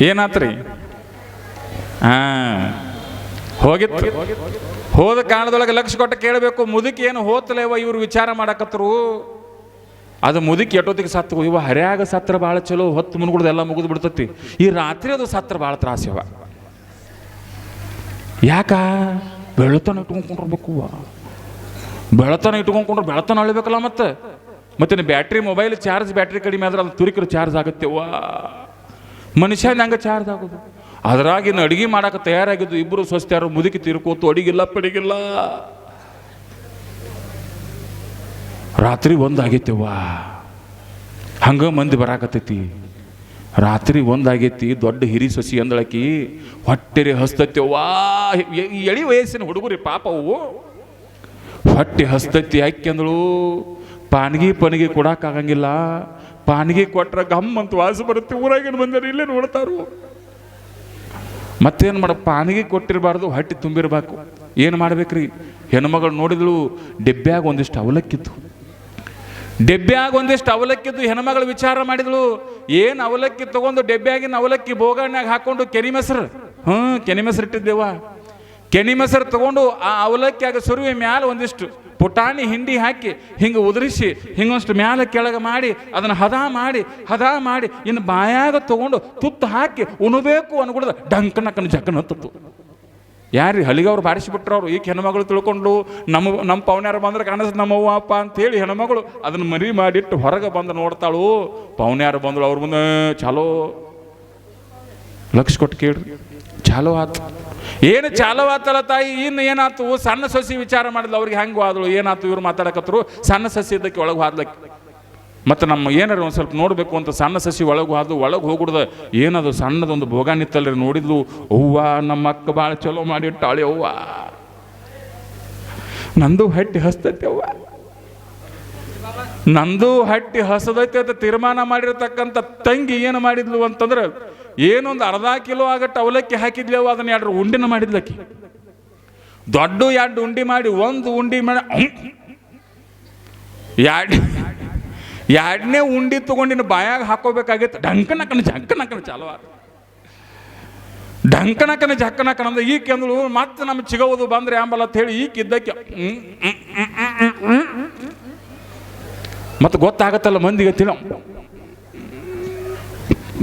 ಏನಾತ್ರಿ? ಹೋಗಿತ್ತು. ಹೋದ ಕಾರಣದೊಳಗೆ ಲಕ್ಷ ಕೊಟ್ಟು ಕೇಳಬೇಕು, ಮುದುಕಿ ಏನು ಹೋತಲೇವ ಇವ್ರು ವಿಚಾರ ಮಾಡಕತ್ತರು. ಅದು ಮುದುಕಿ ಎಟ್ಟೊತ್ತಿಗೆ ಸತ್ತು ಇವ ಹರ್ಯಾಗ ಸತ್ರ ಭಾಳ ಚಲೋ, ಹೊತ್ತು ಮುನ್ಗುಡ್ದು ಎಲ್ಲ ಮುಗಿದು ಬಿಡ್ತತಿ. ಈ ರಾತ್ರಿ ಅದು ಸತ್ರ ಭಾಳ ತ್ರಾಸ್ಯವ. ಯಾಕ? ಬೆಳತನ ಇಟ್ಕೊಂಡ್ಕೊಂಡಿರ್ಬೇಕು. ಬೆಳತನ ಇಟ್ಕೊಂಡ್ಕೊಂಡ್ರೆ ಬೆಳತನ ಅಳಬೇಕಲ್ಲ. ಮತ್ತೆ ಬ್ಯಾಟ್ರಿ ಮೊಬೈಲ್ ಚಾರ್ಜ್ ಬ್ಯಾಟ್ರಿ ಕಡಿಮೆ ಆದ್ರೆ ಅದು ತುರಿಕರು ಚಾರ್ಜ್ ಆಗುತ್ತೆವ್ವ. ಮನುಷ್ಯನ ಹಂಗೆ ಚಾರ್ಜ್ ಆಗೋದು. ಅದ್ರಾಗಿನ್ನು ಅಡುಗೆ ಮಾಡಕ್ಕೆ ತಯಾರಾಗಿದ್ದು ಇಬ್ಬರು ಸ್ವಸ್ಥ್ಯಾರು, ಮುದುಕಿ ತಿರ್ಕೋತು, ಅಡಿಗಿಲ್ಲ ಪಡಿಗಿಲ್ಲ. ರಾತ್ರಿ 1 ಆಗೈತೆವ್ವ. ಹಂಗ ಮಂದಿ ಬರಾಕತ್ತೈತಿ. ರಾತ್ರಿ 1 ಆಗೈತಿ. ದೊಡ್ಡ ಹಿರಿ ಸೊಸಿ ಅಂದಳಕಿ ಹೊಟ್ಟೆರೆ ಹಸ್ತೈತೆವ್ವ. ಎಳಿ ವಯಸ್ಸಿನ ಹುಡುಗರಿ ಪಾಪವು ಹೊಟ್ಟೆ ಹಸ್ತೈತಿ. ಯಾಕೆ ಅಂದಳು, ಪಾನ್ಗಿ ಕೊಡಕ್ಕಾಗಂಗಿಲ್ಲ. ಪಾನ್ಗಿ ಕೊಟ್ರ ಗಮ್ಮಂತ ವಾಸ ಬರುತ್ತೆ. ಊರಾಗಿನ ಬಂದರೆ ಇಲ್ಲೇ ನೋಡ್ತಾರು. ಮತ್ತೇನು ಮಾಡ, ಪಾನ್ಗಿ ಕೊಟ್ಟಿರಬಾರ್ದು, ಹೊಟ್ಟೆ ತುಂಬಿರ್ಬೇಕು. ಏನು ಮಾಡ್ಬೇಕ್ರಿ? ಹೆಣ್ಮಗಳು ನೋಡಿದಳು, ಡೆಬ್ಬ್ಯಾಗ ಒಂದಿಷ್ಟು ಅವಲಕ್ಕಿದ್ದು ಹೆಣ್ಮಗಳು ವಿಚಾರ ಮಾಡಿದಳು. ಏನು ಅವಲಕ್ಕಿ ತಗೊಂಡು ಡೆಬ್ಬ್ಯಾಗಿನ ಅವಲಕ್ಕಿ ಬೋಗಣ್ಯಾಗ ಹಾಕೊಂಡು ಕೆನಿ ಮೊಸರು ಇಟ್ಟಿದ್ದೇವ. ಕೆನಿ ಮೊಸರು ತಗೊಂಡು ಆ ಅವಲಕ್ಕಿಯಾಗ ಸುರುವೆ ಮ್ಯಾಲ ಒಂದಿಷ್ಟು ಪುಟಾಣಿ ಹಿಂಡಿ ಹಾಕಿ ಹಿಂಗೆ ಉದುರಿಸಿ ಹಿಂಗೊಂಷ್ಟು ಮ್ಯಾಲ ಕೆಳಗೆ ಮಾಡಿ ಅದನ್ನು ಹದ ಮಾಡಿ ಇನ್ನು ಬಾಯಾಗ ತಗೊಂಡು ತುತ್ತು ಹಾಕಿ ಉಣಬೇಕು ಅನ್ಕೊಡ್ದ ಡಂಕನಕ್ಕನ ಜಕ್ಕನ ಹತ್ತತ್ತು. ಯಾರು ಹಳಿಗವ್ರು ಬಾರಿಸಿಬಿಟ್ರವ್ರು. ಈಗ ಹೆಣ್ಮಗಳು ತಿಳ್ಕೊಂಡು ನಮ್ಮ ಪವನ್ಯಾರು ಬಂದ್ರೆ ಕಾಣಿಸ್ ನಮ್ಮವ್ವ ಅಪ್ಪ ಅಂತೇಳಿ ಹೆಣ್ಮಗಳು ಅದನ್ನು ಮರಿ ಮಾಡಿಟ್ಟು ಹೊರಗೆ ಬಂದು ನೋಡ್ತಾಳು. ಪವನ್ಯಾರು ಬಂದಳು, ಅವ್ರ ಮುಂದೆ ಚಾಲೋ ಲಕ್ಷ ಕೊಟ್ಟು ಕೇಳ್ರಿ. ಚಾಲೋ ಆತು. ಏನು ಚಾಲೋ ಆತಲ್ಲ ತಾಯಿ. ಇನ್ನು ಏನಾಯ್ತು? ಸಣ್ಣ ಸಸಿ ವಿಚಾರ ಮಾಡಿದ್ಲು. ಅವ್ರಿಗೆ ಹೆಂಗೆ ಹೋದಳು? ಏನಾಯ್ತು? ಇವ್ರು ಮಾತಾಡಕತ್ರು. ಸಣ್ಣ ಸಸಿ ಇದ್ದಕ್ಕೆ ಒಳಗೆ ಹೋದ್ಲಕ್ಕೆ. ಮತ್ತು ನಮ್ಮ ಏನಾರು ಒಂದು ಸ್ವಲ್ಪ ನೋಡಬೇಕು ಅಂತ ಸಣ್ಣ ಸಸಿ ಒಳಗೆ ಹೋಗ್ಬಿಡ್ದ. ಏನದು ಸಣ್ಣದೊಂದು ಭೋಗ ನಿತ್ತಲ್ರಿ. ನೋಡಿದ್ಲು, ಅವ್ವ ನಮ್ಮ ಅಕ್ಕ ಭಾಳ ಚಲೋ ಮಾಡಿಟ್ಟಾಳೆ. ಅವ್ವ ನಂದು ಹಟ್ಟಿ ಹಸ್ತೈತೆ, ಅವ್ವ ನಂದು ಹಟ್ಟಿ ಹಸದೈತೆ ಅಂತ ತೀರ್ಮಾನ ಮಾಡಿರ್ತಕ್ಕಂಥ ತಂಗಿ ಏನು ಮಾಡಿದ್ಲು ಅಂತಂದ್ರೆ, ಏನೊಂದು ಅರ್ಧ ಕಿಲೋ ಆಗಟ್ಟು ಅವಲಕ್ಕಿ ಹಾಕಿದ್ಲೇವ, ಅದನ್ನ 2 ಉಂಡಿನ ಮಾಡಿದ್ಲಕ್ಕಿ. ದೊಡ್ಡ 2 ಉಂಡಿ ಮಾಡಿ, 1 ಉಂಡಿ ಮಾಡಿ 2ನೇ ಉಂಡಿ ತಗೊಂಡಿನ ಬಾಯಾಗ ಹಾಕೋಬೇಕಾಗಿತ್ತು. ಡಂಕನಕ್ಕನ ಚಾಲೋ ಡಂಕನಕ್ಕನ ಜಕ್ಕನಕ್ಕನ ಅಂದ್ರೆ ಈಕೆ ಅಂದಳು. ಮತ್ತೆ ನಮ್ಮ ಚಿಗವುದು ಬಂದ್ರೆ ಆಂಬಲ್ಲ ಅಂತ ಹೇಳಿ ಈಕಿದ್ದಕ್ಕೆ ಮತ್ತೆ ಗೊತ್ತಾಗತ್ತಲ್ಲ ಮಂದಿಗೆ ತಿಳ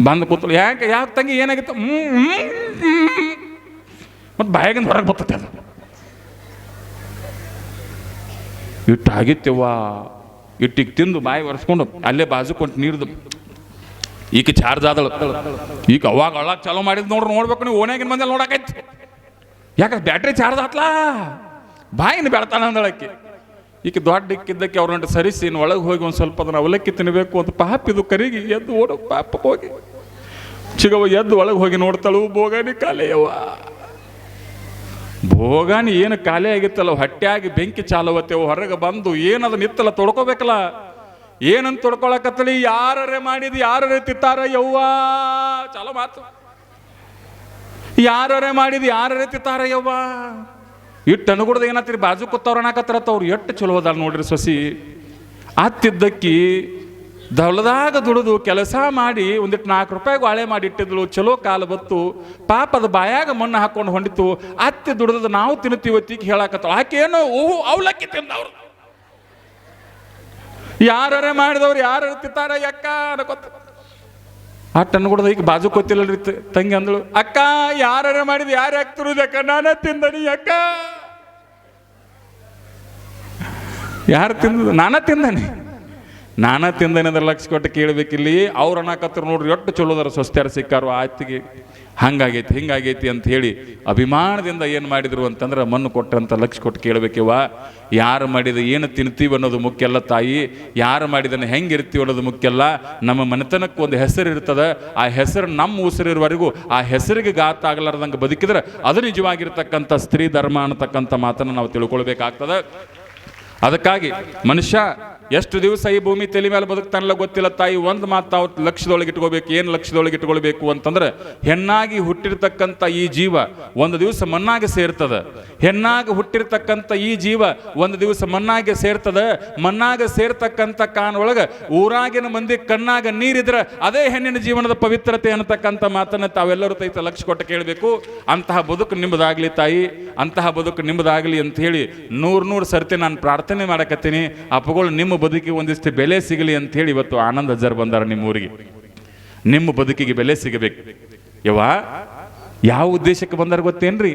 ಬಂದು ಕೂತಳು. ಯಾಕೆ ತಂಗಿ ಏನಾಗಿತ್ತು? ಮತ್ತೆ ಬಾಯಾಗಿಂದ ಹೊರಗೆ ಬರ್ತದೆ. ಅದು ಇಟ್ಟಾಗಿತ್ತವ್ವ. ಇಟ್ಟಿಗೆ ತಿಂದು ಬಾಯಿ ಒರೆಸ್ಕೊಂಡು ಅಲ್ಲೇ ಬಾಜು ಕೊಟ್ಟು ನೀರ್ದು ಈಕೆ ಚಾರ್ಜ್ ಆದಳು. ಈಗ ಅವಾಗ ಅಳಕ್ಕೆ ಚಾಲೋ ಮಾಡಿದ್ ನೋಡ್ಬೇಕು. ನೀವು ಓಣ್ಯಾಗಿನ ಮಂದಿ ನೋಡಕೈತಿ. ಯಾಕೆ ಬ್ಯಾಟ್ರಿ ಚಾರ್ಜ್ ಆತ್ಲಾ, ಬಾಯಿನ ಬೆಳ್ತಾನ ಅಂದಳಕ್ಕೆ. ಈಕೆ ದೊಡ್ಡ ಇಕ್ಕಿದ್ದಕ್ಕೆ ಅವ್ರನ್ನ ಸರಿಸಿ ಇನ್ನು ಒಳಗೆ ಹೋಗಿ ಒಂದು ಸ್ವಲ್ಪ ಅದನ್ನು ಅವಲಕ್ಕಿ ತಿನ್ನಬೇಕು ಅಂತ ಪಾಪಿದು ಕರಿಗೆ ಎದ್ದು ಓಡೋ ಪಾಪ ಹೋಗಿ ಚಿಗವ ಎದ್ದು ಒಳಗೆ ಹೋಗಿ ನೋಡ್ತಾಳು. ಬೋಗಾನಿ ಕಾಲೆಯವ್ವ. ಭೋಗಾನಿ ಏನು ಖಾಲಿ ಆಗಿತ್ತಲ್ಲ, ಹೊಟ್ಟೆಯಾಗಿ ಬೆಂಕಿ ಚಾಲವತ್ತೇವು. ಹೊರಗೆ ಬಂದು ಏನದು ನಿತ್ತಲ್ಲ ತೊಡ್ಕೋಬೇಕಲ್ಲ. ಏನಂತ ತೊಡ್ಕೊಳಕತ್ತಲಿ? ಯಾರೇ ಮಾಡಿದ್ ಯಾರೇ ತಿತ್ತಾರ ಯವ್ವ. ಚಾಲೋ ಮಾತು. ಯಾರೇ ಮಾಡಿದ್ ಯಾರೇ ತಿತ್ತಾರ ಯವ್ವ. ಇಟ್ಟು ಅನುಗುಡ್ದ ಏನತ್ತೀರಿ ಬಾಜು ಕೂತವ್ರು ಅನ್ನಕತ್ತರತ್ತ. ಅವ್ರು ಎಷ್ಟು ಚಲೋ ಅದಾರ ನೋಡ್ರಿ ಸೊಸಿ. ಅತ್ತಿದ್ದಕ್ಕಿ ದೊಲದಾಗ ದುಡಿದು ಕೆಲಸ ಮಾಡಿ ಒಂದಿಟ್ಟು 4 ರೂಪಾಯಿಗೆ ಬಾಳೆ ಮಾಡಿ ಇಟ್ಟಿದ್ಳು. ಚಲೋ ಕಾಲ ಬತ್ತು. ಪಾಪ ಅದು ಬಾಯಾಗ ಮಣ್ಣು ಹಾಕೊಂಡು ಹೊಂಡಿತು. ಅತ್ತಿ ದುಡಿದ ನಾವು ತಿನ್ನುತ್ತೀವತ್ತೀಗ ಹೇಳಕತ್ತಳು. ಆಕೇನು ಅವಲಕ್ಕಿ ತಿಂದವ್ರು. ಯಾರೇ ಮಾಡಿದವ್ರು ಯಾರು ತಿಂತಾರ ಅಕ್ಕ ಅನ್ಕೊತ ಅಟ್ಟು ಅನ್ಕೊಡ್ದ. ಈಗ ಬಾಜು ಗೊತ್ತಿಲ್ಲರಿ ತಂಗಿ ಅಂದಳು. ಅಕ್ಕ ಯಾರೇ ಮಾಡಿದ್ ಯಾರು ಹಾಕ್ತಿರೋದು ಅಕ್ಕ? ನಾನ ತಿಂದನಿ ಅಕ್ಕ. ಯಾರು ತಿಂದ? ನಾನ ತಿಂದನಿ ಅಂದ್ರೆ ಲಕ್ಷ ಕೊಟ್ಟು ಕೇಳಬೇಕಿಲ್ಲಿ. ಅವ್ರು ಅನ್ನಕತ್ತರು ನೋಡ್ರಿ ಎಷ್ಟು ಚಲೋದಾರ ಸ್ವಸ್ಥ್ಯಾರ ಸಿಕ್ಕಾರು. ಆಯ್ತಿಗೆ ಹಿಂಗಾಗೈತಿ ಅಂತ ಹೇಳಿ ಅಭಿಮಾನದಿಂದ ಏನು ಮಾಡಿದ್ರು ಅಂತಂದ್ರೆ ಮಣ್ಣು ಕೊಟ್ಟಂತ ಲಕ್ಷ ಕೊಟ್ಟು ಕೇಳಬೇಕಿವ. ಯಾರು ಮಾಡಿದ ಏನು ತಿಂತೀವಿ ಅನ್ನೋದು ಮುಖ್ಯ ಅಲ್ಲ ತಾಯಿ. ಯಾರು ಮಾಡಿದನ್ನು ಹೆಂಗಿರ್ತೀವಿ ಅನ್ನೋದು ಮುಖ್ಯ ಅಲ್ಲ. ನಮ್ಮ ಮನೆತನಕ್ಕೆ ಒಂದು ಹೆಸರು ಇರ್ತದೆ. ಆ ಹೆಸರು ನಮ್ಮ ಉಸಿರಿರುವವರೆಗೂ ಆ ಹೆಸರಿಗೆ ಗಾತ ಆಗಲಾರ್ದಂಗೆ ಬದುಕಿದ್ರೆ ಅದು ನಿಜವಾಗಿರ್ತಕ್ಕಂಥ ಸ್ತ್ರೀ ಧರ್ಮ ಅನ್ನತಕ್ಕಂಥ ಮಾತನ್ನು ನಾವು ತಿಳ್ಕೊಳ್ಬೇಕಾಗ್ತದೆ. ಅದಕ್ಕಾಗಿ ಮನುಷ್ಯ ಎಷ್ಟು ದಿವಸ ಈ ಭೂಮಿ ತಲೆ ಮೇಲೆ ಬದುಕ್ತಾನಲ್ಲ ಗೊತ್ತಿಲ್ಲ ತಾಯಿ. ಒಂದು ಮಾತು ತಾವು ಲಕ್ಷ್ಯದೊಳಗೆ ಇಟ್ಕೋಬೇಕು. ಏನು ಲಕ್ಷ್ಯದೊಳಗೆ ಇಟ್ಕೊಳ್ಬೇಕು ಅಂತಂದ್ರೆ, ಹೆಣ್ಣಾಗಿ ಹುಟ್ಟಿರ್ತಕ್ಕಂಥ ಈ ಜೀವ ಒಂದು ದಿವಸ ಮಣ್ಣಾಗಿ ಸೇರ್ತದ. ಹೆಣ್ಣಾಗಿ ಹುಟ್ಟಿರ್ತಕ್ಕಂಥ ಈ ಜೀವ ಒಂದು ದಿವಸ ಮಣ್ಣಾಗೆ ಸೇರ್ತದ. ಮಣ್ಣಾಗ ಸೇರ್ತಕ್ಕಂಥ ಕಾನೊಳಗೆ ಊರಾಗಿನ ಮಂದಿ ಕಣ್ಣಾಗ ನೀರಿದ್ರೆ ಅದೇ ಹೆಣ್ಣಿನ ಜೀವನದ ಪವಿತ್ರತೆ ಅನ್ನತಕ್ಕಂಥ ಮಾತನ್ನ ತಾವೆಲ್ಲರೂ ತೈತ ಲಕ್ಷ್ಯ ಕೊಟ್ಟು ಕೇಳಬೇಕು. ಅಂತಹ ಬದುಕು ನಿಮ್ಮದಾಗ್ಲಿ ತಾಯಿ, ಅಂತಹ ಬದುಕು ನಿಮ್ಮದಾಗಲಿ ಅಂತ ಹೇಳಿ ನೂರು ಸರ್ತಿ ನಾನು ಪ್ರಾರ್ಥನೆ ಮಾಡಕತ್ತೀನಿ. ಅಪ್ಪಗಳು ನಿಮ್ಮ ಬದುಕಿಗೆ ಒಂದಿಷ್ಟು ಬೆಲೆ ಸಿಗಲಿ ಅಂತ ಹೇಳಿ ಇವತ್ತು ಆನಂದ್ ಅಜ್ಜರ್ ಬಂದಾರ ನಿಮ್ಮ ಊರಿಗೆ. ನಿಮ್ಮ ಬದುಕಿಗೆ ಬೆಲೆ ಸಿಗಬೇಕು. ಯಾವ ಉದ್ದೇಶಕ್ಕೆ ಬಂದಾರ ಗೊತ್ತೇನ್ರಿ?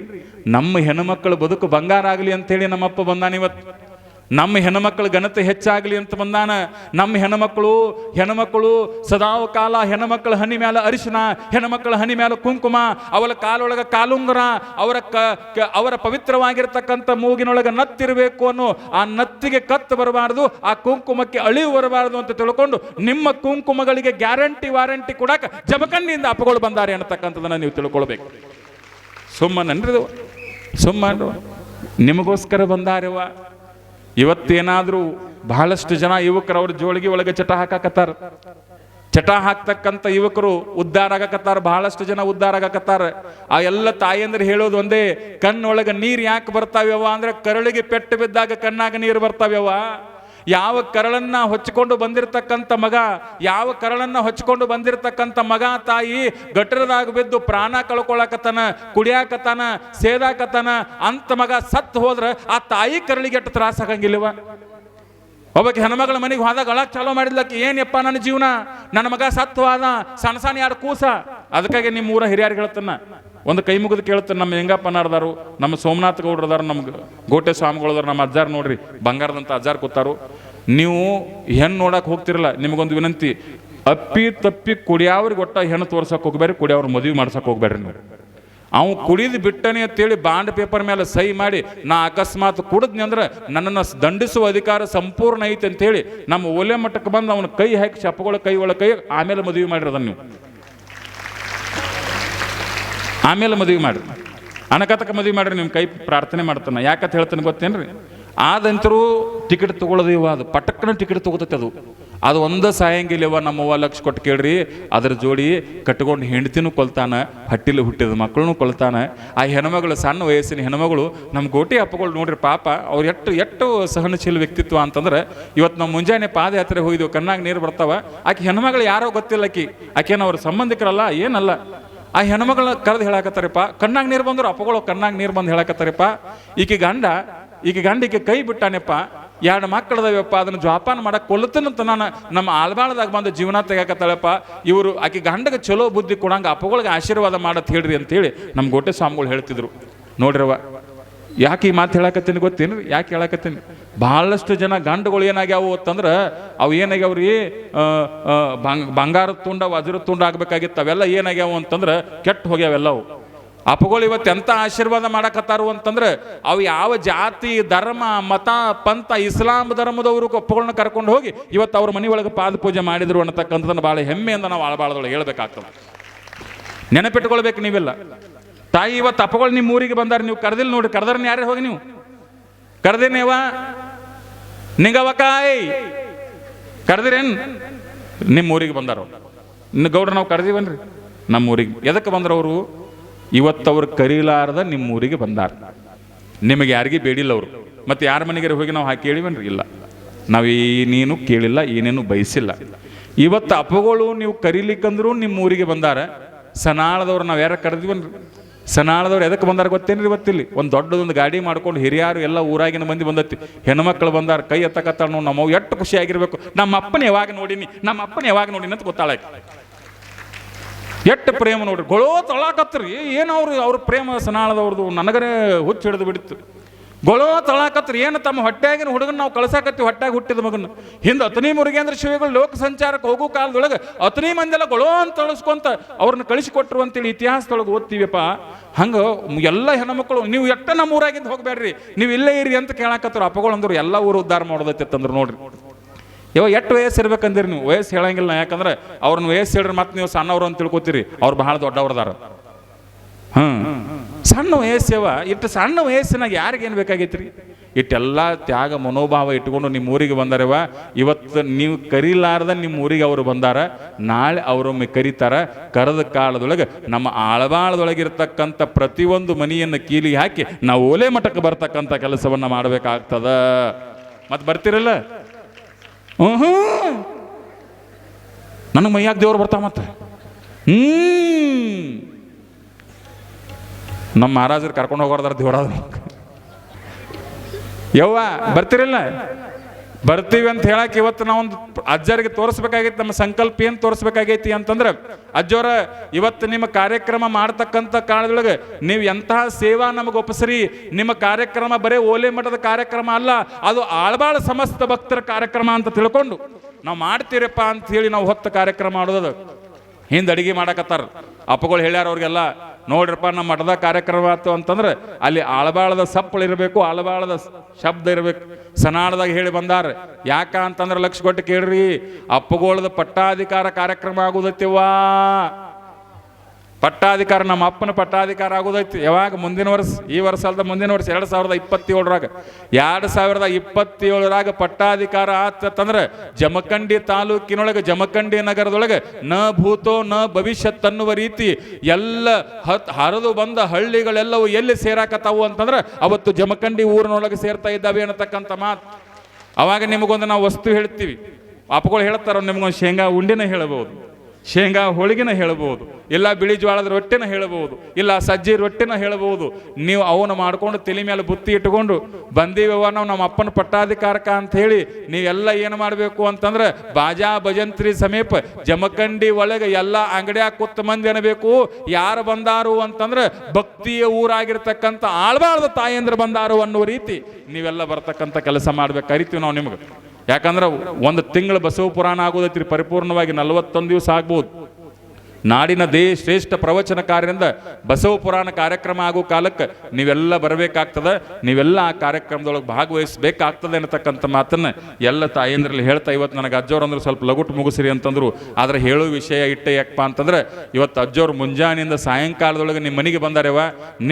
ನಮ್ಮ ಹೆಣ್ಣುಮಕ್ಕಳ ಬದುಕು ಬಂಗಾರ ಆಗಲಿ ಅಂತೇಳಿ ನಮ್ಮಪ್ಪ ಬಂದಾನ ಇವತ್ತು. ನಮ್ಮ ಹೆಣ್ಣುಮಕ್ಕಳ ಘನತೆ ಹೆಚ್ಚಾಗಲಿ ಅಂತ ಬಂದಾನ. ನಮ್ಮ ಹೆಣ್ಣುಮಕ್ಕಳು ಸದಾವ ಕಾಲ ಹೆಣ್ಣುಮಕ್ಕಳ ಹನಿ ಮೇಲೆ ಅರಿಶಿನ, ಹೆಣ್ಣುಮಕ್ಕಳ ಹನಿ ಮೇಲೆ ಕುಂಕುಮ, ಅವಳ ಕಾಲೊಳಗ ಕಾಲುಂಗುರ, ಅವರ ಪವಿತ್ರವಾಗಿರ್ತಕ್ಕಂಥ ಮೂಗಿನೊಳಗೆ ನತ್ತಿರಬೇಕು ಅನ್ನೋ ಆ ನತ್ತಿಗೆ ಕತ್ತು ಬರಬಾರ್ದು, ಆ ಕುಂಕುಮಕ್ಕೆ ಅಳಿವು ಬರಬಾರ್ದು ಅಂತ ತಿಳ್ಕೊಂಡು ನಿಮ್ಮ ಕುಂಕುಮಗಳಿಗೆ ಗ್ಯಾರಂಟಿ ವಾರಂಟಿ ಕೊಡಕ್ಕೆ ಜಮಖಂಡಿಯಿಂದ ಅಪ್ಪಗಳು ಬಂದಾರೆ ಅನ್ನತಕ್ಕಂಥದನ್ನ ನೀವು ತಿಳ್ಕೊಳ್ಬೇಕು. ಸುಮ್ಮನನ್ರಿದು, ಸುಮ್ಮನ್ರು ನಿಮಗೋಸ್ಕರ ಬಂದಾರವ. ಇವತ್ತೇನಾದ್ರೂ ಬಹಳಷ್ಟು ಜನ ಯುವಕರು ಅವ್ರ ಜೋಳಿಗೆ ಒಳಗೆ ಚಟ ಹಾಕಕತ್ತಾರ. ಚಟ ಹಾಕ್ತಕ್ಕಂಥ ಯುವಕರು ಉದ್ಧಾರ ಆಗಕತ್ತಾರ. ಬಹಳಷ್ಟು ಜನ ಉದ್ಧಾರ ಆಗಕತ್ತಾರ. ಆ ಎಲ್ಲ ತಾಯಿಯಂದ್ರೆ ಹೇಳೋದು ಒಂದೇ, ಕಣ್ಣೊಳಗೆ ನೀರು ಯಾಕೆ ಬರ್ತಾವ್ಯವ ಅಂದ್ರೆ ಕರಳಿಗೆ ಪೆಟ್ಟು ಬಿದ್ದಾಗ ಕಣ್ಣಾಗ ನೀರು ಬರ್ತಾವ್ಯವ. ಯಾವ ಕರಳನ್ನ ಹೊಚ್ಚಿಕೊಂಡು ಬಂದಿರತಕ್ಕಂಥ ಮಗ, ಯಾವ ಕರಳನ್ನ ಹೊಚ್ಚಿಕೊಂಡು ಬಂದಿರತಕ್ಕಂಥ ಮಗ ತಾಯಿ ಗಟ್ಟರದಾಗ ಬಿದ್ದು ಪ್ರಾಣ ಕಳ್ಕೊಳಕತ್ತಾನ, ಕುಡಿಯಾಕತ್ತಾನ, ಸೇದಾಕತ್ತಾನ ಅಂತ ಮಗ ಸತ್ತು ಹೋದ್ರ ಆ ತಾಯಿ ಕರಳಿಗೆ ಎಷ್ಟು ತ್ರಾಸ ಆಗಂಗಿಲ್ಲವ. ಒಬ್ಬಕ್ಕೆ ಹೆಣ್ಮಗಳ ಮನೆಗೆ ಹೋದಾಗ ಅಳಕ್ ಚಾಲೋ ಮಾಡಿದ್ಲಕ್ಕೆ, ಏನಪ್ಪ ನನ್ನ ಜೀವನ, ನನ್ನ ಮಗ ಸತ್ತು ಆದ, ಸಣ್ಣ ಯಾರು ಕೂಸ. ಅದಕ್ಕಾಗಿ ನಿಮ್ಮ ಊರ ಹಿರಿಯರಿಗೆ ಹೇಳ್ತಾನ, ಒಂದು ಕೈ ಮುಗಿದು ಕೇಳ್ತಾನೆ. ನಮ್ಮ ಹೆಂಗಪ್ಪನಾರ್ದಾರು, ನಮ್ಮ ಸೋಮನಾಥ್ ಗೌಡ್ರದಾರು, ನಮ್ಗೆ ಗೋಟೆ ಸ್ವಾಮಿಗಳದಾರು, ನಮ್ಮ ಅಜ್ಜಾರ್ ನೋಡ್ರಿ ಬಂಗಾರದಂತ ಅಜ್ಜಾರ್ ಕೂತಾರು. ನೀವು ಹೆಣ್ಣು ನೋಡಕ್ ಹೋಗ್ತಿರಲ್ಲ, ನಿಮಗೊಂದು ವಿನಂತಿ, ಅಪ್ಪಿ ತಪ್ಪಿ ಕುಡಿಯವ್ರಿಗೆ ಒಟ್ಟ ಹೆಣ್ಣು ತೋರ್ಸಕ್ ಹೋಗ್ಬೇಡ್ರಿ, ಕುಡಿಯವ್ರ ಮದುವೆ ಮಾಡ್ಸಕ್ ಹೋಗ್ಬೇಡ್ರಿ. ನೀವು ಅವ್ ಕುಡಿದು ಬಿಟ್ಟನೆ ಅಂತೇಳಿ ಬಾಂಡ್ ಪೇಪರ್ ಮೇಲೆ ಸಹಿ ಮಾಡಿ, ನಾ ಅಕಸ್ಮಾತ್ ಕುಡಿದ್ನಿ ಅಂದ್ರೆ ನನ್ನನ್ನು ದಂಡಿಸುವ ಅಧಿಕಾರ ಸಂಪೂರ್ಣ ಐತೆ ಅಂತ ಹೇಳಿ ನಮ್ಮ ಒಲೆ ಮಟ್ಟಕ್ಕೆ ಬಂದು ಅವನ ಕೈ ಹಾಕಿ ಚಪ್ಪಗಳ ಕೈ ಒಳ ಕೈ ಆಮೇಲೆ ಮದುವೆ ಮಾಡಿರೋದನ್ನ ನೀವು. ಆಮೇಲೆ ಮದುವೆ ಮಾಡ್ರಿ, ಅನಕತಕ್ಕೆ ಮದುವೆ ಮಾಡ್ರಿ. ನಿಮ್ಮ ಕೈ ಪ್ರಾರ್ಥನೆ ಮಾಡ್ತಾನೆ. ಯಾಕಂತ ಹೇಳ್ತಾನೆ ಗೊತ್ತೇನ್ರಿ? ಆದಂತರೂ ಟಿಕೆಟ್ ತಗೊಳ್ಳೋದು ಇವ, ಅದು ಪಟಕ್ಕನ ಟಿಕೆಟ್ ತಗೋತೈತೆ. ಅದು ಒಂದೇ ಸಾಯಂಗಿಲ್ಲವ. ನಮ್ಮವ್ವ ಲಕ್ಷ ಕೊಟ್ಟು ಕೇಳ್ರಿ, ಅದ್ರ ಜೋಡಿ ಕಟ್ಕೊಂಡು ಹೆಂಡತಿನೂ ಕೊಲ್ತಾನ, ಹಟ್ಟಿಲಿ ಹುಟ್ಟಿದ ಮಕ್ಕಳನ್ನೂ ಕೊಲ್ತಾನ. ಆ ಹೆಣ್ಮಗಳು, ಸಣ್ಣ ವಯಸ್ಸಿನ ಹೆಣ್ಮಗಳು, ನಮ್ಮ ಗೋಟಿ ಅಪ್ಪಗಳು ನೋಡ್ರಿ ಪಾಪ, ಅವ್ರು ಎಷ್ಟು ಸಹನಶೀಲ ವ್ಯಕ್ತಿತ್ವ ಅಂತಂದ್ರೆ, ಇವತ್ತು ನಾವು ಮುಂಜಾನೆ ಪಾದಯಾತ್ರೆ ಹೋಗಿದ್ವಿ, ಕಣ್ಣಾಗ ನೀರು ಬರ್ತಾವ. ಆಕೆ ಹೆಣ್ಮಗಳು ಯಾರೋ ಗೊತ್ತಿಲ್ಲ, ಆಕೆನ ಅವ್ರ ಸಂಬಂಧಿಕರಲ್ಲ, ಏನಲ್ಲ. ಆ ಹೆಣ್ಮಗಳ ಕರೆದು ಹೇಳಾಕತ್ತಾರಪ್ಪ, ಕಣ್ಣಾಗ ನೀರು ಬಂದ್ರು ಅಪ್ಪಗಳು ಕಣ್ಣಾಗ ನೀರು ಬಂದು ಹೇಳಾಕತ್ತಾರಪ್ಪ, ಈಕೆ ಗಂಡ ಈಕೆ ಕೈ ಬಿಟ್ಟಾನೆಪ್ಪ, 2 ಮಕ್ಕಳದವಪ್ಪ, ಅದನ್ನು ಜೋಪಾನ ಮಾಡಕ್ಕೆ ಕೊಲ್ಲತನಂತ ನಾನು ನಮ್ಮ ಆಳ್ಬಾಳದಾಗ ಬಂದು ಜೀವನ ತೆಗಾಕತ್ತಾಳಪ್ಪ. ಇವರು ಆಕೆ ಗಂಡಗೆ ಚಲೋ ಬುದ್ಧಿ ಕೊಡಂಗ ಅಪ್ಪಗಳಿಗೆ ಆಶೀರ್ವಾದ ಮಾಡತ್ ಹೇಳ್ರಿ ಅಂತೇಳಿ ನಮ್ಮ ಗೋಟೆ ಸ್ವಾಮಿಗಳು ಹೇಳ್ತಿದ್ರು. ನೋಡ್ರವ, ಯಾಕೆ ಈ ಮಾತು ಹೇಳಕತ್ತೀನಿ ಗೊತ್ತೇನ್ರಿ? ಯಾಕೆ ಹೇಳಕತ್ತೀನಿ? ಬಹಳಷ್ಟು ಜನ ಗಂಡುಗಳು ಏನಾಗ್ಯಾವು ಅಂತಂದ್ರೆ, ಅವು ಏನಾಗ್ಯಾವ್ರಿ, ಬಂಗಾರದ ತುಂಡ ವಜ್ರದ ತುಂಡ ಆಗ್ಬೇಕಾಗಿತ್ತು. ಅವೆಲ್ಲ ಏನಾಗ್ಯಾವು ಅಂತಂದ್ರೆ ಕೆಟ್ಟು ಹೋಗ್ಯಾವೆಲ್ಲವು. ಅಪ್ಪಗಳು ಇವತ್ತು ಎಂತ ಆಶೀರ್ವಾದ ಮಾಡಕತ್ತಾರು ಅಂತಂದ್ರೆ, ಅವು ಯಾವ ಜಾತಿ, ಧರ್ಮ, ಮತ, ಪಂಥ, ಇಸ್ಲಾಂ ಧರ್ಮದವರು ಅಪ್ಪಗಳನ್ನ ಕರ್ಕೊಂಡು ಹೋಗಿ ಇವತ್ತು ಅವ್ರ ಮನೆ ಒಳಗೆ ಪಾದ ಪೂಜೆ ಮಾಡಿದ್ರು ಅನ್ನತಕ್ಕಂಥದ್ದನ್ನು ಭಾಳ ಹೆಮ್ಮೆಯಿಂದ ನಾವು ಆಳ್ಬಾಳದೊಳಗೆ ಹೇಳ್ಬೇಕಾಗ್ತದೆ. ನೆನಪಿಟ್ಕೊಳ್ಬೇಕು ನೀವೆಲ್ಲ. ತಾಯಿ ಇವತ್ತು ಅಪ್ಪಗಳು ನಿಮ್ಮ ಊರಿಗೆ ಬಂದಾರ, ನೀವು ಕರೆದಿಲ್ಲ ನೋಡ್ರಿ. ಕರೆದ್ರನ್ನ ಯಾರೇ ಹೋಗಿ ನೀವು ಕರೆದೇನೇವ ನಿಂಗವಕಾಯ್ ಕರೆದಿರೇನು? ನಿಮ್ಮ ಊರಿಗೆ ಬಂದಾರ ಗೌಡ್ರ, ನಾವು ಕರೆದಿವನ್ರಿ ನಮ್ಮ ಊರಿಗೆ. ಎದಕ್ಕೆ ಬಂದ್ರ ಅವರು? ಇವತ್ತು ಅವ್ರು ಕರೀಲಾರ್ದ ನಿಮ್ಮ ಊರಿಗೆ ಬಂದಾರ. ನಿಮಗೆ ಯಾರಿಗೆ ಬೇಡಿಲ್ಲ ಅವರು. ಮತ್ತೆ ಯಾರ ಮನೆಗೆ ಹೋಗಿ ನಾವು ಹಾಕಿ ಕೇಳಿವನ್ರಿ? ಇಲ್ಲ, ನಾವೇನೇನು ಕೇಳಿಲ್ಲ, ಏನೇನು ಬಯಸಿಲ್ಲ. ಇವತ್ತು ಅಪ್ಪಗಳು ನೀವು ಕರೀಲಿಕ್ಕಂದ್ರು ನಿಮ್ಮ ಊರಿಗೆ ಬಂದಾರ. ಸನಾಳದವ್ರು ನಾವು ಯಾರ ಕರೆದಿವನ್ರಿ? ಸನಾಳದವ್ರು ಎದಕ್ಕೆ ಬಂದಾರ ಗೊತ್ತೇನ್ರಿ? ಇವತ್ತಿಲ್ಲಿ ಒಂದು ದೊಡ್ಡದೊಂದು ಗಾಡಿ ಮಾಡ್ಕೊಂಡು ಹಿರಿಯಾರು ಎಲ್ಲ ಊರಾಗಿನ ಮಂದಿ ಬಂದತಿ. ಹೆಣ್ಮಕ್ಳು ಬಂದಾರ, ಕೈ ಎತ್ತಕತ್ತಾಳ. ನಾವು ಎಷ್ಟು ಖುಷಿಯಾಗಿರ್ಬೇಕು. ನಮ್ಮ ಅಪ್ಪನ ಯಾವಾಗ ನೋಡಿನಿ ಅಂತ ಗೊತ್ತಾಳಕ್ಕೆ. ಎಷ್ಟು ಪ್ರೇಮ ನೋಡ್ರಿ, ಗೊಳೋ ತೊಳಾಕತ್ರಿ. ಏನು ಅವ್ರ ಪ್ರೇಮ ಸನಾಳದವ್ರದ್ದು ನನಗರೇ ಹುಚ್ಚು ಹಿಡಿದು ಬಿಡಿತು. ಗೊಳೋ ತೊಳಾಕತ್ರಿ. ಏನು ತಮ್ಮ ಹೊಟ್ಟೆಯಾಗಿನ ಹುಡುಗನ ನಾವು ಕಳ್ಸಾಕತ್ತೀವಿ, ಹೊಟ್ಟೆಯಾಗಿ ಹುಟ್ಟಿದ ಮಗನ. ಹಿಂದೆ ಅತನಿ ಮುರುಗೇಂದ್ರ ಶಿವಿಗಳು ಲೋಕ ಸಂಚಾರಕ್ಕೆ ಹೋಗೋ ಕಾಲದೊಳಗೆ ಅತನಿ ಮಂದೆಲ್ಲ ಗೊಳೋ ಅಂತ ತೊಳಸ್ಕೊಂತ ಅವ್ರನ್ನ ಕಳಿಸಿಕೊಟ್ರು ಅಂತೇಳಿ ಇತಿಹಾಸದೊಳಗೆ ಓದ್ತೀವಪ್ಪ. ಹಂಗೆ ಎಲ್ಲ ಹೆಣ್ಮಕ್ಳು ನೀವು ನಮ್ಮ ಊರಾಗಿಂದ ಹೋಗ್ಬೇಡ್ರಿ, ನೀವು ಇಲ್ಲೇ ಇರಿ ಅಂತ ಕೇಳಾಕತ್ರು. ಅಪ್ಪಗಳು ಅಂದ್ರು ಎಲ್ಲ ಊರು ಉದ್ಧಾರ ಮಾಡೋದೈತೆ ಅಂತಂದ್ರು. ನೋಡ್ರಿ, ಇವಾಗ ಎಷ್ಟು ವಯಸ್ಸು ಇರ್ಬೇಕಂದಿರಿ ನೀವು? ವಯಸ್ಸು ಹೇಳಂಗಿಲ್ಲ. ಯಾಕಂದ್ರೆ ಅವ್ರನ್ನ ವಯಸ್ಸು ಹೇಳ್ರಿ ಮತ್ತೆ ನೀವು ಸಣ್ಣವ್ರು ಅಂತ ತಿಳ್ಕೊತೀರಿ. ಅವ್ರು ಬಹಳ ದೊಡ್ಡವ್ರದಾರ. ಸಣ್ಣ ವಯಸ್ಸವ. ಇಟ್ಟು ಸಣ್ಣ ವಯಸ್ಸಿನಾಗ ಯಾರಿಗೇನು ಬೇಕಾಗೈತ್ರಿ? ಇಟ್ಟೆಲ್ಲ ತ್ಯಾಗ ಮನೋಭಾವ ಇಟ್ಕೊಂಡು ನಿಮ್ಮ ಊರಿಗೆ ಬಂದಾರವ. ಇವತ್ತು ನೀವು ಕರೀಲಾರ್ದ ನಿಮ್ಮ ಊರಿಗೆ ಅವರು ಬಂದಾರ, ನಾಳೆ ಅವರೊಮ್ಮೆ ಕರೀತಾರ. ಕರೆದ ಕಾಲದೊಳಗೆ ನಮ್ಮ ಆಳವಾಳದೊಳಗಿರ್ತಕ್ಕಂಥ ಪ್ರತಿಯೊಂದು ಮನೆಯನ್ನು ಕೀಲಿಗೆ ಹಾಕಿ ನಾವು ಓಲೆ ಮಠಕ್ಕೆ ಬರ್ತಕ್ಕಂಥ ಕೆಲಸವನ್ನ ಮಾಡಬೇಕಾಗ್ತದ. ಮತ್ತೆ ಬರ್ತಿರಲ್ಲ? ನನಗೆ ಮೈಯಾಗ ದೇವ್ರು ಬರ್ತಾವ. ಮತ್ತೆ ನಮ್ಮ ಮಹಾರಾಜರು ಕರ್ಕೊಂಡು ಹೋಗೋದಾರ ದೇವರಾದ್ರು. ಯವ್ವ ಬರ್ತಿರಲ್ಲ? ಬರ್ತೀವಿ ಅಂತ ಹೇಳಕ್ಕೆ ಇವತ್ತು ನಾವೊಂದು ಅಜ್ಜರಿಗೆ ತೋರಿಸ್ಬೇಕಾಗೈತಿ. ನಮ್ಮ ಸಂಕಲ್ಪ ಏನು ತೋರಿಸ್ಬೇಕಾಗೈತಿ ಅಂತಂದ್ರೆ, ಅಜ್ಜೋರ ಇವತ್ತು ನಿಮ್ಮ ಕಾರ್ಯಕ್ರಮ ಮಾಡ್ತಕ್ಕಂಥ ಕಾಲದೊಳಗೆ ನೀವು ಎಂತಹ ಸೇವಾ ನಮಗೆ ಒಪ್ಪಿಸ್ರಿ. ನಿಮ್ಮ ಕಾರ್ಯಕ್ರಮ ಬರೇ ಓಲೆ ಮಠದ ಕಾರ್ಯಕ್ರಮ ಅಲ್ಲ, ಅದು ಆಳ್ಬಾಳ ಸಮಸ್ತ ಭಕ್ತರ ಕಾರ್ಯಕ್ರಮ ಅಂತ ತಿಳ್ಕೊಂಡು ನಾವು ಮಾಡ್ತೀರಪ್ಪ ಅಂತ ಹೇಳಿ ನಾವು ಹೊತ್ತ ಕಾರ್ಯಕ್ರಮ ಮಾಡೋದು. ಹಿಂದೆ ಅಡಿಗೆ ಮಾಡಕತ್ತಾರ ಅಪ್ಪಗಳು ಹೇಳ್ಯಾರ ಅವ್ರಿಗೆಲ್ಲ, ನೋಡ್ರಪ್ಪ ನಮ್ಮ ಮಠದ ಕಾರ್ಯಕ್ರಮ ಆಯ್ತು ಅಂತಂದ್ರೆ ಅಲ್ಲಿ ಆಳಬಾಳದ ಸಪ್ಪಳು ಇರಬೇಕು, ಆಳಬಾಳದ ಶಬ್ದ ಇರಬೇಕು. ಸನಾಳದಾಗ ಹೇಳಿ ಬಂದಾರ. ಯಾಕ ಅಂತಂದ್ರೆ ಲಕ್ಷ ಕೊಟ್ಟು ಕೇಳ್ರಿ, ಅಪ್ಪಗಳದ ಪಟ್ಟಾಧಿಕಾರ ಕಾರ್ಯಕ್ರಮ ಆಗುದೈತಿವಾ. ಪಟ್ಟಾಧಿಕಾರ ನಮ್ಮ ಅಪ್ಪನ ಪಟ್ಟಾಧಿಕಾರ ಆಗೋದೈತಿ. ಯಾವಾಗ? ಮುಂದಿನ ವರ್ಷ. ಈ ವರ್ಷ ಅಲ್ದ ಮುಂದಿನ ವರ್ಷ 2027 2027 ಪಟ್ಟಾಧಿಕಾರ ಆತಂದ್ರೆ ಜಮಖಂಡಿ ತಾಲೂಕಿನೊಳಗೆ, ಜಮಖಂಡಿ ನಗರದೊಳಗೆ ನ ಭೂತೋ ನ ಭವಿಷ್ಯತ್ ಅನ್ನುವ ರೀತಿ ಎಲ್ಲ ಹರಿದು ಬಂದ ಹಳ್ಳಿಗಳೆಲ್ಲವೂ ಎಲ್ಲಿ ಸೇರಾಕತ್ತಾವು ಅಂತಂದ್ರೆ ಅವತ್ತು ಜಮಖಂಡಿ ಊರಿನೊಳಗೆ ಸೇರ್ತಾ ಇದ್ದಾವೆ ಅನ್ನತಕ್ಕಂಥ ಮಾತು. ಅವಾಗ ನಿಮಗೊಂದು ನಾವು ವಸ್ತು ಹೇಳ್ತೀವಿ. ಅಪ್ಪಗಳು ಹೇಳ್ತಾರ, ನಿಮ್ಗೊಂದು ಶೇಂಗಾ ಉಂಡಿನ ಹೇಳಬಹುದು, ಶೇಂಗಾ ಹೋಳಿಗೆನ ಹೇಳಬಹುದು, ಇಲ್ಲ ಬಿಳಿ ಜ್ವಾಳದ ರೊಟ್ಟಿನ ಹೇಳಬಹುದು, ಇಲ್ಲ ಸಜ್ಜಿ ರೊಟ್ಟಿನ ಹೇಳಬಹುದು. ನೀವು ಅವನು ಮಾಡ್ಕೊಂಡು ತಲೆ ಮೇಲೆ ಬುತ್ತಿ ಇಟ್ಕೊಂಡು ಬಂದೀವವ ನಾವು ನಮ್ಮ ಅಪ್ಪನ ಪಟ್ಟಾಧಿಕಾರಕ ಅಂತ ಹೇಳಿ ನೀವೆಲ್ಲ ಏನು ಮಾಡಬೇಕು ಅಂತಂದ್ರೆ ಬಾಜಾ ಭಜಂತ್ರಿ ಸಮೀಪ ಜಮಖಂಡಿ ಒಳಗೆ ಎಲ್ಲ ಅಂಗಡಿಯಾಗ ಕೂತ ಮಂದಿ ಅನ್ನಬೇಕು, ಯಾರು ಬಂದಾರು ಅಂತಂದ್ರೆ ಭಕ್ತಿಯ ಊರಾಗಿರ್ತಕ್ಕಂಥ ಆಳ್ಬಾಳದ ತಾಯಂದ್ರ ಬಂದಾರು ಅನ್ನುವ ರೀತಿ ನೀವೆಲ್ಲ ಬರ್ತಕ್ಕಂಥ ಕೆಲಸ ಮಾಡ್ಬೇಕು. ಕರಿತೀವಿ ನಾವು ನಿಮ್ಗೆ. ಯಾಕಂದ್ರೆ ಒಂದು ತಿಂಗಳು ಬಸವ ಪುರಾಣ ಆಗೋದೈತ್ರಿ, ಪರಿಪೂರ್ಣವಾಗಿ 41 ದಿವಸ ಆಗ್ಬೋದು. ನಾಡಿನ ಶ್ರೇಷ್ಠ ಪ್ರವಚನಕಾರರಿಂದ ಬಸವ ಪುರಾಣ ಕಾರ್ಯಕ್ರಮ ಆಗೋ ಕಾಲಕ್ಕೆ ನೀವೆಲ್ಲ ಬರಬೇಕಾಗ್ತದೆ, ನೀವೆಲ್ಲ ಆ ಕಾರ್ಯಕ್ರಮದೊಳಗೆ ಭಾಗವಹಿಸಬೇಕಾಗ್ತದೆ ಅನ್ನತಕ್ಕಂಥ ಮಾತನ್ನ ಎಲ್ಲ ತಾಯಂದ್ರಲ್ಲಿ ಹೇಳ್ತಾ, ಇವತ್ತು ನನಗೆ ಅಜ್ಜೋರು ಅಂದ್ರೆ ಸ್ವಲ್ಪ ಲಗುಟ್ ಮುಗಿಸ್ರಿ ಅಂತಂದ್ರು. ಆದರೆ ಹೇಳೋ ವಿಷಯ ಇಟ್ಟೆ ಯಾಕಪ್ಪ ಅಂತಂದ್ರೆ, ಇವತ್ತು ಅಜ್ಜೋರು ಮುಂಜಾನೆಯಿಂದ ಸಾಯಂಕಾಲದೊಳಗೆ ನಿಮ್ಮ ಮನೆಗೆ ಬಂದಾರೆವ.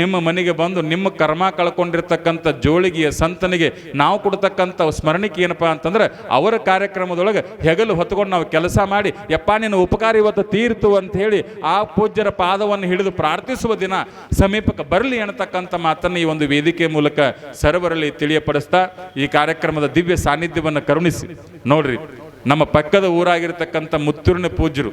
ನಿಮ್ಮ ಮನೆಗೆ ಬಂದು ನಿಮ್ಮ ಕರ್ಮ ಕಳ್ಕೊಂಡಿರ್ತಕ್ಕಂಥ ಜೋಳಿಗೆಯ ಸಂತನಿಗೆ ನಾವು ಕೊಡ್ತಕ್ಕಂಥ ಸ್ಮರಣಿಕೆ ಏನಪ್ಪಾ ಅಂತಂದ್ರೆ, ಅವರ ಕಾರ್ಯಕ್ರಮದೊಳಗೆ ಹೆಗಲು ಹೊತ್ಕೊಂಡು ನಾವು ಕೆಲಸ ಮಾಡಿ, ಯಪ್ಪ ನಿನ್ನ ಉಪಕಾರ ಇವತ್ತು ತೀರ್ತು ಅಂತ ಹೇಳಿ ಆ ಪೂಜ್ಯರ ಪಾದವನ್ನು ಹಿಡಿದು ಪ್ರಾರ್ಥಿಸುವ ದಿನ ಸಮೀಪಕ್ಕೆ ಬರಲಿ ಅನ್ನತಕ್ಕಂಥ ಮಾತನ್ನು ಈ ಒಂದು ವೇದಿಕೆ ಮೂಲಕ ಸರ್ವರಲ್ಲಿ ತಿಳಿಯಪಡಿಸ್ತಾ ಈ ಕಾರ್ಯಕ್ರಮದ ದಿವ್ಯ ಸಾನ್ನಿಧ್ಯವನ್ನು ಕರುಣಿಸಿ. ನೋಡ್ರಿ, ನಮ್ಮ ಪಕ್ಕದ ಊರಾಗಿರ್ತಕ್ಕಂಥ ಮುತ್ತೂರಿನ ಪೂಜ್ಯರು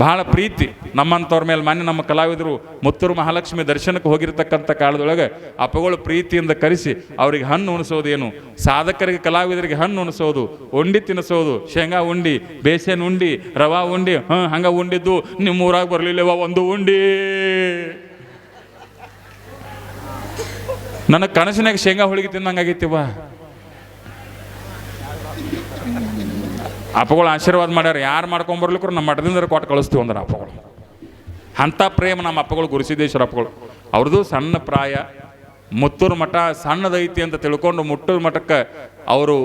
ಬಹಳ ಪ್ರೀತಿ ನಮ್ಮಂಥವ್ರ ಮೇಲೆ. ಮಾನ್ಯ ನಮ್ಮ ಕಲಾವಿದರು ಮುತ್ತೂರು ಮಹಾಲಕ್ಷ್ಮಿ ದರ್ಶನಕ್ಕೆ ಹೋಗಿರ್ತಕ್ಕಂಥ ಕಾಲದೊಳಗೆ ಅಪ್ಪಗಳು ಪ್ರೀತಿಯಿಂದ ಕರೆಸಿ ಅವರಿಗೆ ಹಣ್ಣು ಉಣಿಸೋದೇನು, ಸಾಧಕರಿಗೆ ಕಲಾವಿದರಿಗೆ ಹಣ್ಣು ಉಣಿಸೋದು, ಉಂಡಿ ತಿನ್ನಿಸೋದು, ಶೇಂಗಾ ಉಂಡಿ, ಬೇಸನ್ ಉಂಡಿ, ರವಾ ಉಂಡಿ, ಹಂಗ ಉಂಡಿದ್ದು ನಿಮ್ಮ ಊರಾಗ ಬರಲಿಲ್ಲವ ಒಂದು ಉಂಡಿ. ನನ್ನ ಕನಸಿನಾಗ ಶೇಂಗಾ ಹೋಳಿಗೆ ತಿನ್ನಂಗಾಗೈತಿವ. ಅಪ್ಪಗಳು ಆಶೀರ್ವಾದ ಮಾಡ್ಯಾರ, ಯಾರು ಮಾಡ್ಕೊಂಬರ್ಲಿಕ್ಕೂ ನಮ್ಮ ಮಠದಿಂದ ಕೊಟ್ಟು ಕಳಿಸ್ತೀವಿ ಅಂದ್ರೆ ಅಪ್ಪಗಳು. ಅಂಥ ಪ್ರೇಮ ನಮ್ಮ ಅಪ್ಪಗಳು ಗುರುಸಿದ್ದೇಶ್ವರ ಅಪ್ಪಗಳು. ಅವ್ರದ್ದು ಸಣ್ಣ ಪ್ರಾಯ, ಮುತ್ತೂರು ಮಠ ಸಣ್ಣದೈತಿ ಅಂತ ತಿಳ್ಕೊಂಡು ಮುತ್ತೂರು ಮಠಕ್ಕೆ ಅವರು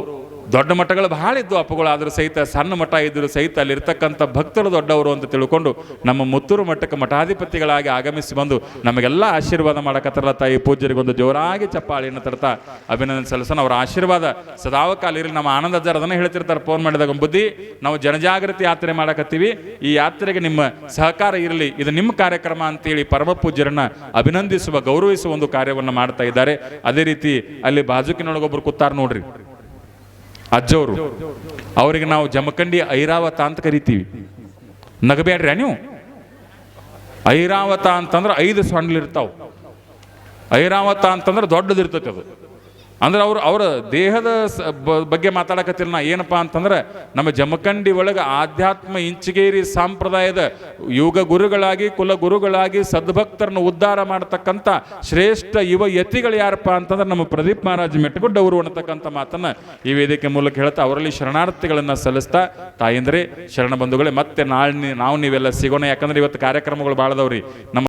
ದೊಡ್ಡ ಮಠಗಳು ಬಹಳ ಇದ್ದು ಅಪ್ಪಗಳು, ಆದರೂ ಸಹಿತ ಸಣ್ಣ ಮಠ ಇದ್ದರೂ ಸಹಿತ ಅಲ್ಲಿರ್ತಕ್ಕಂಥ ಭಕ್ತರು ದೊಡ್ಡವರು ಅಂತ ತಿಳ್ಕೊಂಡು ನಮ್ಮ ಮುತ್ತೂರು ಮಠಕ್ಕೆ ಮಠಾಧಿಪತಿಗಳಾಗಿ ಆಗಮಿಸಿ ಬಂದು ನಮಗೆಲ್ಲ ಆಶೀರ್ವಾದ ಮಾಡಕತ್ತಾರಲ್ಲ ತಾಯಿ ಪೂಜ್ಯರಿಗೊಂದು ಜೋರಾಗಿ ಚಪ್ಪಾಳಿಯನ್ನು ತರ್ತಾ ಅಭಿನಂದನೆ ಸಲ್ಲಿಸೋಣ. ಅವರ ಆಶೀರ್ವಾದ ಸದಾವಕಾಲ ಇರಲಿ. ನಮ್ಮ ಆನಂದ ಅಜ್ಜರು ಅದನ್ನು ಹೇಳ್ತಿರ್ತಾರೆ ಫೋನ್ ಮಾಡಿದಾಗ, ಬುದ್ಧಿ ನಾವು ಜನಜಾಗೃತಿ ಯಾತ್ರೆ ಮಾಡಕತ್ತೀವಿ, ಈ ಯಾತ್ರೆಗೆ ನಿಮ್ಮ ಸಹಕಾರ ಇರಲಿ, ಇದು ನಿಮ್ಮ ಕಾರ್ಯಕ್ರಮ ಅಂತೇಳಿ ಪರಮ ಪೂಜ್ಯರನ್ನ ಅಭಿನಂದಿಸುವ ಗೌರವಿಸುವ ಒಂದು ಕಾರ್ಯವನ್ನು ಮಾಡ್ತಾ ಇದ್ದಾರೆ. ಅದೇ ರೀತಿ ಅಲ್ಲಿ ಬಾಜುಕಿನೊಳಗೊಬ್ರು ಕೂತಾರ ನೋಡ್ರಿ ಅಜ್ಜವರು, ಅವರಿಗೆ ನಾವು ಜಮಖಂಡಿ ಐರಾವತ ಅಂತ ಕರಿತೀವಿ. ನಗಬೇಡ್ರಿ ನೀವು. ಐರಾವತ ಅಂತಂದ್ರೆ 5 ಸೊಂಡ್ಲಿರ್ತಾವ. ಐರಾವತ ಅಂತಂದ್ರೆ ದೊಡ್ಡದಿರ್ತೈತೆ ಅದು. ಅಂದ್ರೆ ಅವರ ದೇಹದ ಬಗ್ಗೆ ಮಾತಾಡಕತ್ತಿಲ್ಲ ನಾ. ಏನಪ್ಪ ಅಂತಂದ್ರೆ ನಮ್ಮ ಜಮಖಂಡಿ ಒಳಗೆ ಆಧ್ಯಾತ್ಮ ಇಂಚಿಗೇರಿ ಸಂಪ್ರದಾಯದ ಯುಗ ಗುರುಗಳಾಗಿ ಕುಲ ಗುರುಗಳಾಗಿ ಸದ್ಭಕ್ತರನ್ನು ಉದ್ಧಾರ ಮಾಡತಕ್ಕಂಥ ಶ್ರೇಷ್ಠ ಯುವ ಯತಿಗಳು ಯಾರಪ್ಪ ಅಂತಂದ್ರೆ ನಮ್ಮ ಪ್ರದೀಪ್ ಮಹಾರಾಜ್ ಮೆಟ್ಟಗುಡ್ಡವರು ಅನ್ನತಕ್ಕಂಥ ಮಾತನ್ನ ಈ ವೇದಿಕೆ ಮೂಲಕ ಹೇಳ್ತಾ ಅವರಲ್ಲಿ ಶರಣಾರ್ಥಿಗಳನ್ನು ಸಲ್ಲಿಸ್ತಾ, ತಾಯಂದ್ರೆ ಶರಣ ಬಂಧುಗಳೇ, ಮತ್ತೆ ನಾಳೆ ನಾವು ನೀವೆಲ್ಲ ಸಿಗೋಣ. ಯಾಕಂದ್ರೆ ಇವತ್ತು ಕಾರ್ಯಕ್ರಮಗಳು ಭಾಳದವ್ರಿ. ನಮ್ಮ